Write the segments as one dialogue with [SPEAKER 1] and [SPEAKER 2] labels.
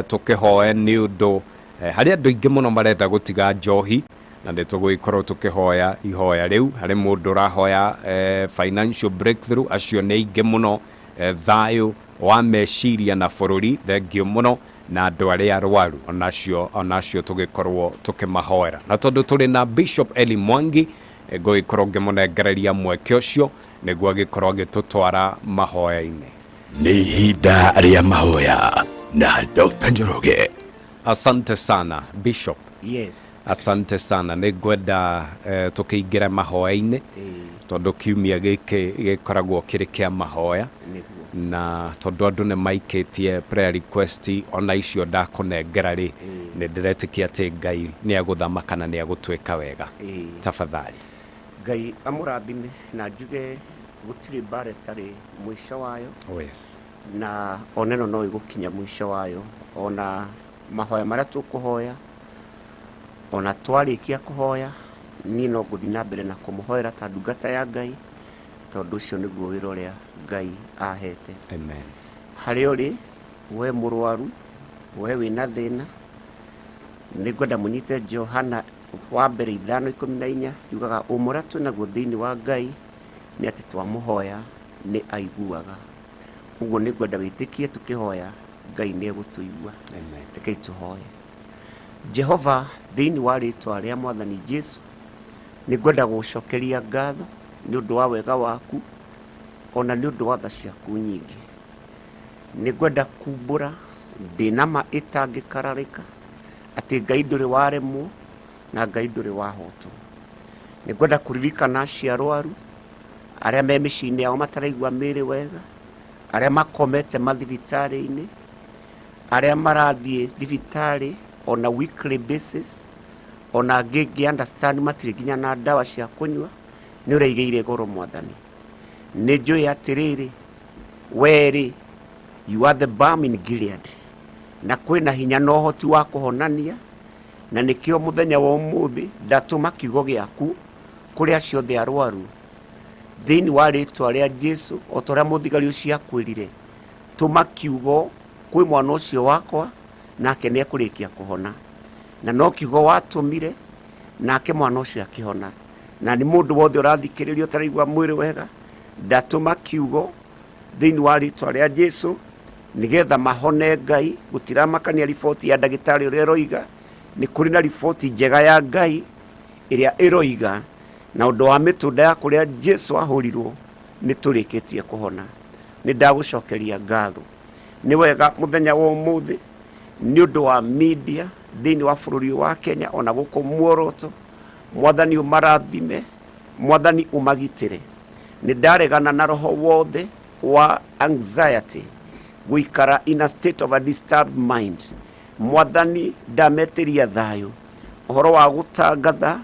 [SPEAKER 1] tukihoe ni undu hari andu ingi muno marenda gutiga njohi na nitugwikorwo tukihoya ihoya riu hari mundu rahoya financial breakthrough acio ni ingi muno thayo wa meciria na bururi thengio muno na andu aria arwaru onacio tugikorwo tukimahoera na tondu turi na Bishop Eli Mwangi ngwikorwo ngimunengereria mweke ucio niguo agikorwo agitutwara mahoya-ini.
[SPEAKER 2] Ni ihinda ria mahoya na Dr. Njoroge.
[SPEAKER 1] Asante sana Bishop.
[SPEAKER 3] Yes.
[SPEAKER 1] Asante sana nigwenda tukiingira mahoya-ini tondu kiumia giki gikoragwo kiri kia mahoya na tondu andu ne maiketie prayer request ona icio ndakunengera ri ni ndiretikia ati Ngai ni aguthamaka na ni agutwika wega. Tafadhali
[SPEAKER 3] Ngai amurathime na njuge gutiri bare tari mwisho wayo.
[SPEAKER 1] Oh yes.
[SPEAKER 3] Na oneno no igukinya mwisho wayo ona mahoya maria tukuhoya ona twarikia kuhoya ni no guthi na mbere na kumuhoera ta ndungata ya Ngai tondu ucio niguo wira uria Ngai ahete.
[SPEAKER 1] Amen.
[SPEAKER 3] Hari uri we murwaru we wina thina nigwenda munyite Johana wa mbere 5:14 yugaga umuratu na guthini wa Ngai ni ati twamuhoya ni aiguaga. Uguo nigwenda witikie tukihoya Ngai ni egutuigua.
[SPEAKER 1] Amen.
[SPEAKER 3] Rekei tuhoye. Jehova thini wa ritwa ria Mwathani Jesu nigwenda gucokeria ngatho ni undu wa wega waku ona ni undu wa tha ciaku nyingi. Nigwenda kumbura ndinama itangikararika ati Ngai nduri waremwo na Ngai nduri wahotwo. Nigwenda kuririkana aciarwaru aria me micini yao mataraigua miri wega, aria makomete mathibitari-ini, aria marathie thibitari on a weekly basis, ona ngi understand matiri nginya na dawa cia kunywa ni uraigeire goro Mwathani. Ni njui atiriri weri you are the balm in Gilead na kwina hinya no hoti wa kuhonania na nikio muthenya wa umuthi ndatuma kiugo giaku kuri acio the arwaru thini wa ritwa ria Jesu otoria muthigari ucio akwirire tuma kiugo kwi mwana ucio wakwa nake ni akurikia kuhona na no kiugo watumire nake mwana ucio akihona na ni mundu wothe urathikiririo taraigua mwiri wega ndatuma kiugo thini wa ritwa ria Jesu nigetha mahone Ngai gutiramakania riboti ya ndagitari uria roiga ni kuri na riboti njega ya Ngai iria iroiga na undu wa mitunda ya kuria Jesu ahurirwo ni turikitie kuhona. Ni ndagucokeria ngatho ni wega muthenya wa umuthi ni undu wa media thini wa bururi wa Kenya ona guku muoroto. Mwathani umarathime, Mwathani umagitire. Ni ndaregana na roho wothe wa anxiety guikara in a state of a disturbed mind. Mwathani ndameteria thayo uhoro wa gutangatha,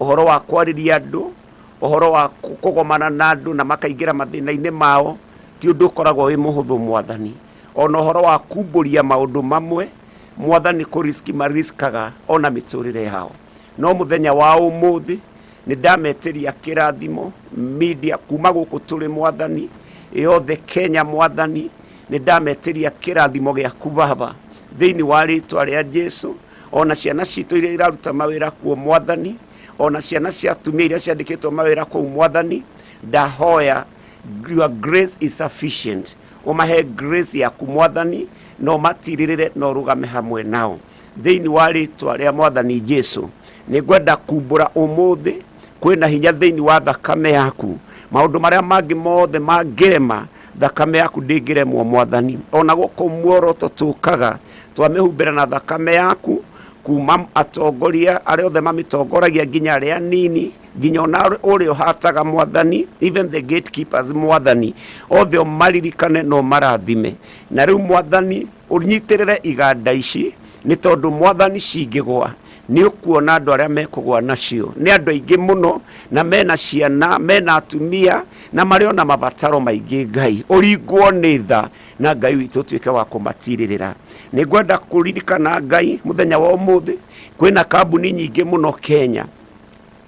[SPEAKER 3] uhoro wa kwariria andu, uhoro wa kugomana na andu na makaingira mathina-ini mao ti undu ukoragwo wi muhuthu Mwathani. Ona uhoro wa kumburia maundu mamwe Mwathani kuriski mariskaga ona miturire yao. No muthenya wa umuthi ni ndameteria kirathimo media kuma guku turi Mwathani yothe Kenya Mwathani ni ndameteria kirathimo giaku Baba thini wa ritwa ria Jesu ona ciana citu iria iraruta mawira kuo Mwathani ona ciana cia atumia iria ciandikitwo mawira kuo Mwathani ndahoya your grace is sufficient. Umahe grace yaku Mwathani no matiririre no rugame hamwe nao thini wa ritwa ria Mwathani Jesu. Ni gwenda kumbura umuthi kwina hinya thini wa thakame yaku maundu maria mangi mothe mangirema thakame yaku ndingiremwo Mwathani. Ona guku muoroto tukaga twamehumbira na thakame yaku kuma atongoria aria othe mamitongoragia nginya aria nini nginya ona urio hataga Mwathani, even the gatekeepers Mwathani othe maririkane no marathime. Na riu Mwathani unyitirire iganda ici ni tondu Mwathani cingigwa ni ukuona andu aria mekugwa nacio ni andu aingi muno na mena ciana mena atumia na mariona mabataro maingi. Ngai uringwo ni tha na Ngai witu tuike wa kumatiririra. Ni gwenda kuririkana Ngai muthenya wa umuthi kwina kambuni nyingi muno Kenya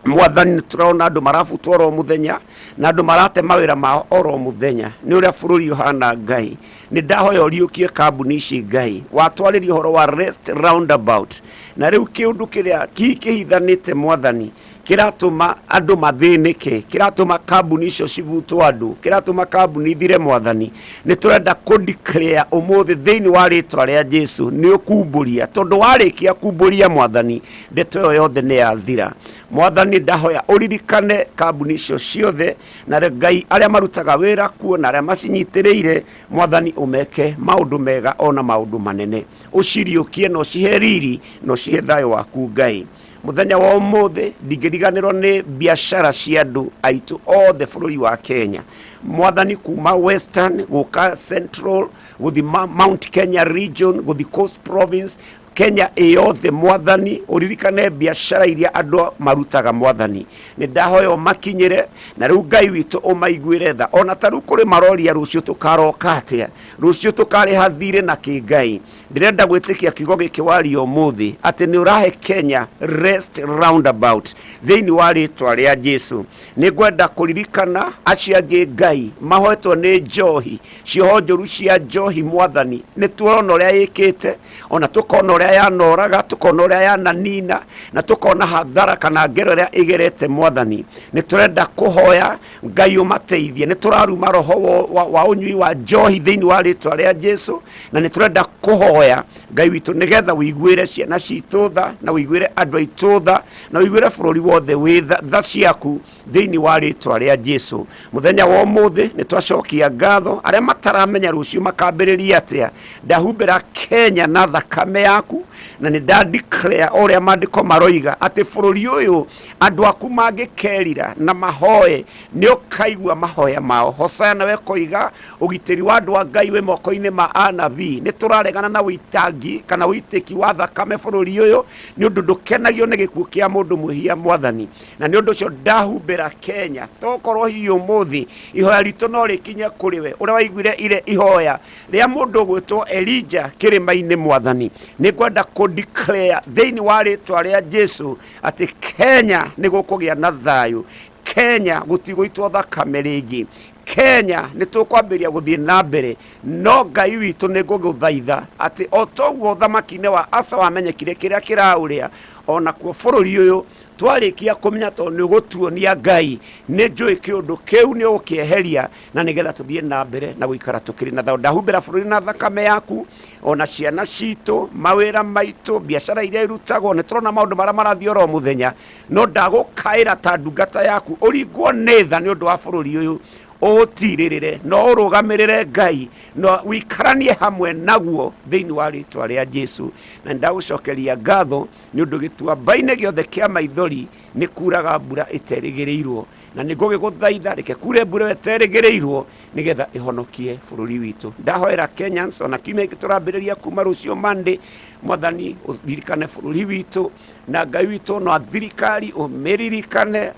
[SPEAKER 3] mwathani turona andu marafutwo oro muthenya na andu marate mawira mao oro muthenya ni uria bururi uhana Ngai ni ndahoya uriukie kambuni ici Ngai watwaririe horo wa rest roundabout na riu kiundu kiria kihithanite mwathani kiratuma andu mathinike kiratuma kambuni icio civutwo andu kiratuma kambuni ithire mwathani ni turenda ku declare umuthi thiini wa ritwa ria Jesu ni ukumburia tondu warikia kumburia mwathani ndeto yo yothe ni yathira mwathani ndahoya uririkane kambuni icio ciothe na Ngai aria marutaga wira kuo na aria macinyitiriire mwathani umeke maundu mega ona maundu manene uciriukie no ciheriri no cihe thayo waku Ngai muthenya wa umuthi ndingiriganirwo ni biashara cia andu aitu othe bururi wa Kenya mwathani kuma western guka central guthi Mount Kenya region guthi coast province Kenya eyothe mwathani uririkane biashara iria andu marutaga mwathani ni ndahoyo makinyire na riu Ngai witu umaiguire tha ona taru kuri maroria rucio tukaroka atia rucio tukari hathire na kingai ndirenda gwitikia kigo giki wario muthi ati ni urahe Kenya rest roundabout thiini wa ritwa ria Jesu ni gwenda kuririkana aciangi Ngai mahoetwo ni njohi ciohonjoru cia njohi mwathani ni tuona uria yikite ona tukona uria yanoraga tukona uria yananina na tukona hathara kana ngero ria igerete mwathani ni turenda kuhoya Ngai umateithie ni turaruma roho wa unyui wa njohi thiini wa ritwa ria Jesu na ni turenda kuhoya Ngai witu nigetha wiguire ciana citu tha na wiguire andu aitu tha na wiguire bururi wothe wi tha ciaku thiini wa ritwa ria Jesu muthenya wa umuthi ni twacokia ngatho aria mataramenya rucio makambiriria atia ndahumbira Kenya na thakame yaku na ni nda declare oria mandiko maroiga ati bururi uyu andu aku mangikerira na mahoe ni ukaigua mahoya mao Hosana we koiga ugitiri wa andu a Ngai we moko-ini ma anabii ni turaregana na witangi kana witiki wa thakame bururi uyu ni undu ndukenagio ni gikuo kia mundu muhia mwathani na ni undu cio ndahumbira Kenya tokorwo hiyo muthi ihoya ritu no rikinye kuri we uria waiguire ile ihoya ria mundu gwitwo Elijah kirima-ini mwathani ni gwenda ku declare thiini wa ritwa ria Jesu ati Kenya ni gukugia na thayu Kenya gutigwitwo thakame ringi Kenya ni tukwambiria guthie na mbere no Ngai witu ni nguguthaitha ati otoguo thamakine wa Asa wamenyekire kiria kirauria ona kuo bururi uyu twarikia kumenya to ni gutuonia Ngai ni njui kiundu kiu ni ukieheria na nigetha tuthie na mbere na guikara tukiri na thayo ndahumbira bururi na thakame yaku ona ciana citu mawira maitu biashara iria irutagwo ni turona maundu maria marathio ro muthenya no ndagukaira ta ndungata yaku uringwo ni tha ni undu wa bururi uyu otiririre no urugamirire Ngai no wikaranie hamwe naguo thiini wa ritwa ria Jesu na ndagucokeria ngatho ni undu gitua baine giothe kia maithori ni kuraga mbura iterigiriirwo na ni ngugiguthaitha reke kure mbura iterigiriirwo nigetha ihonokie bururi witu ndahoera Kenyans ona kimwe giturambiriria kuma rucio Monday mwathani udirikane bururi witu na Ngai witu no thirikari umeririkane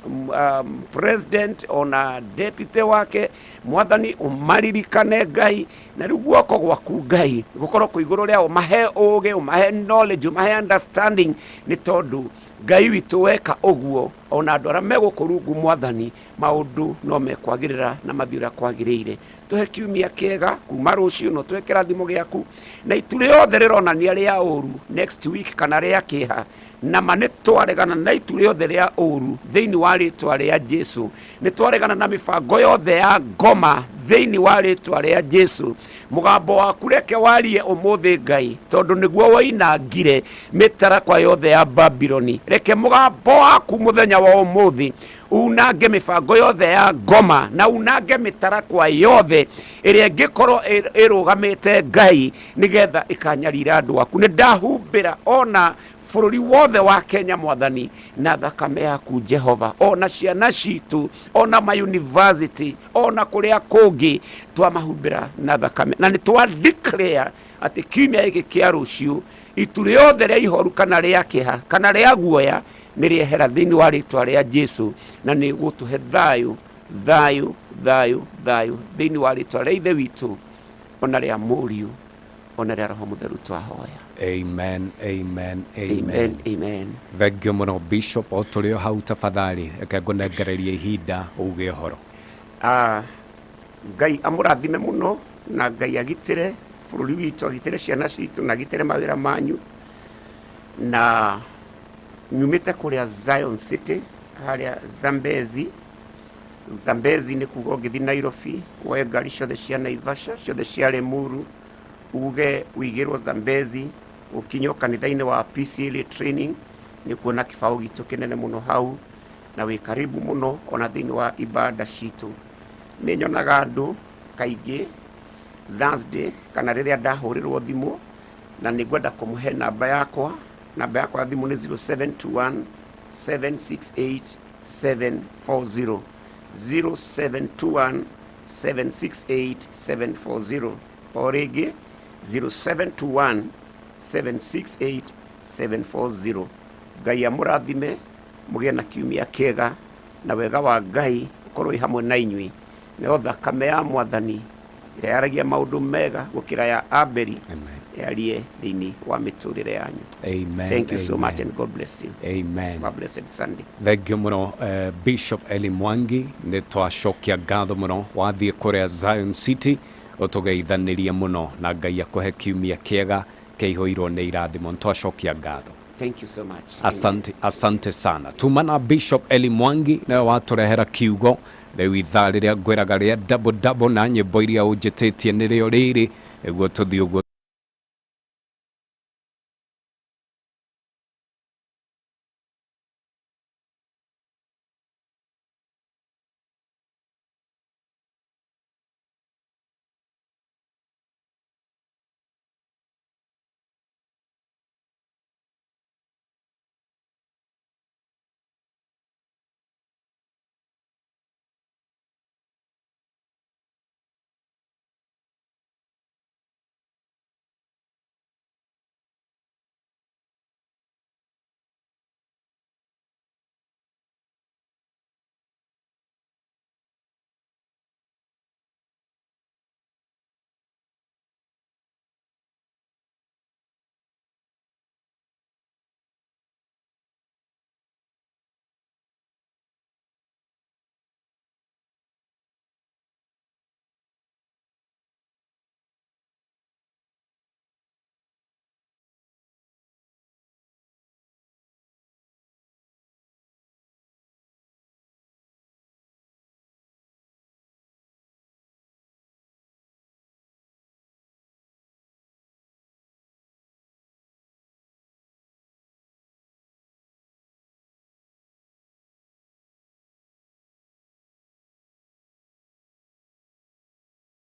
[SPEAKER 3] president ona deputy wake mwathani umaririkane Ngai na riu guoko gwaku Ngai gukorwo ku iguru ria umahe uge umahe knowledge umahe understanding ni tondu Ngai witu weka uguo ona andu aria megukurungu mwathani maundu no mekwagirira na mathiura kwagiriire tuhe kiumia kiega kuma rucio no tuhe kirathimo giaku na itu riothe rironania ria uru next week kana ria kiha na mane twaregana na itu riothe ria uru thiini wa ritwa ria Jesu ni twaregana na mifango yothe ya ngoma thiini wa ritwa ria Jesu mugambo waku reke warie umuthi Ngai tondu niguo wainangire mitarakwa yothe ya Babyloni reke mugambo waku muthenya wa umuthi unange mifango yothe ya ngoma na unange mitarakwa yothe iria ngikorwo irugamite Ngai nigetha ikanyarira andu aku ni ndahumbira ona bururi wothe wa Kenya mwathani na thakame yaku Jehova ona ciana citu ona ma university ona kuria kungi twamahumbira na thakame na ni twa declare ati kiumia giki kia rucio itu riothe ria ihoru kana ria kiha kana ria guoya ni riehera thiini wa ritwa ria Jesu na ni gutuhe thayu thayu thayu thayu thiini wa ritwa ria ithe witu ona ria muriu ona rĩa Roho Mũtheru twahoya.
[SPEAKER 1] Amen, amen,
[SPEAKER 3] Amen,
[SPEAKER 1] amen.
[SPEAKER 3] amen.
[SPEAKER 1] Thengio mũno Bishop, o tũrĩ o hau tafadhali reke ngũnengererie ihinda uge ũhoro.
[SPEAKER 3] Ngai amũrathime mũno na Ngai agitĩre bũrũri witũ, agitĩre ciana citũ na agitĩre mawĩra manyu. Na nyumĩte kũrĩa Zion City harĩa Zambezi. Zambezi nĩ kuga ũngĩthiĩ Nairobi woe ngari ciothe cia Naivasha, ciothe cia Limuru, uge ũigĩrwo Zambezi, ũkinye kanitha-inĩ wa PCLA training, nĩ kuona kĩbaũ gitũ kĩnene mũno hau, na wĩ karibu mũno ona thĩinĩ wa ibada citũ. Nĩ nyonaga andũ kaingĩ Thursday kana rĩrĩa ndahũrĩrwo thimũ, na nĩ ngwenda kũmũhe namba yakwa. Namba yakwa ya thimũ nĩ 0721 768 740, 0721 768 740, o rĩngĩ 0721 768 740. Ngai amũrathime, mũgĩe na kiumia kĩega, na wega wa Ngai ũkorwo hamwe na inyuĩ. Nĩyo thakame ya Mwathani ĩrĩa yaragia maũndũ mega gũkĩra ya Abeli yarie thĩinĩ wa mĩtũrĩre yanyu.
[SPEAKER 1] Amen.
[SPEAKER 3] Thank you so much and God bless you.
[SPEAKER 1] Amen.
[SPEAKER 3] Have a blessed Sunday.
[SPEAKER 1] Thengio mũno Bishop Eli Mwangi, nĩ twacokia ngatho mũno wathiĩ kũrĩa Zion City, ũtũgeithanĩrie mũno na Ngai akũhe kiumia kĩega kĩihũirwo nĩ irathimo. Twacokia ngatho.
[SPEAKER 3] Thank you so much.
[SPEAKER 1] Asante, asante sana. Tumana Bishop Eli Mwangi nĩwe watũrehera kiugo rĩu ithaa rĩrĩa ngwĩraga rĩa double na nyĩmbo iria ũnjĩtĩtie nĩrĩo rĩrĩ, nĩguo tũthiĩ ũguo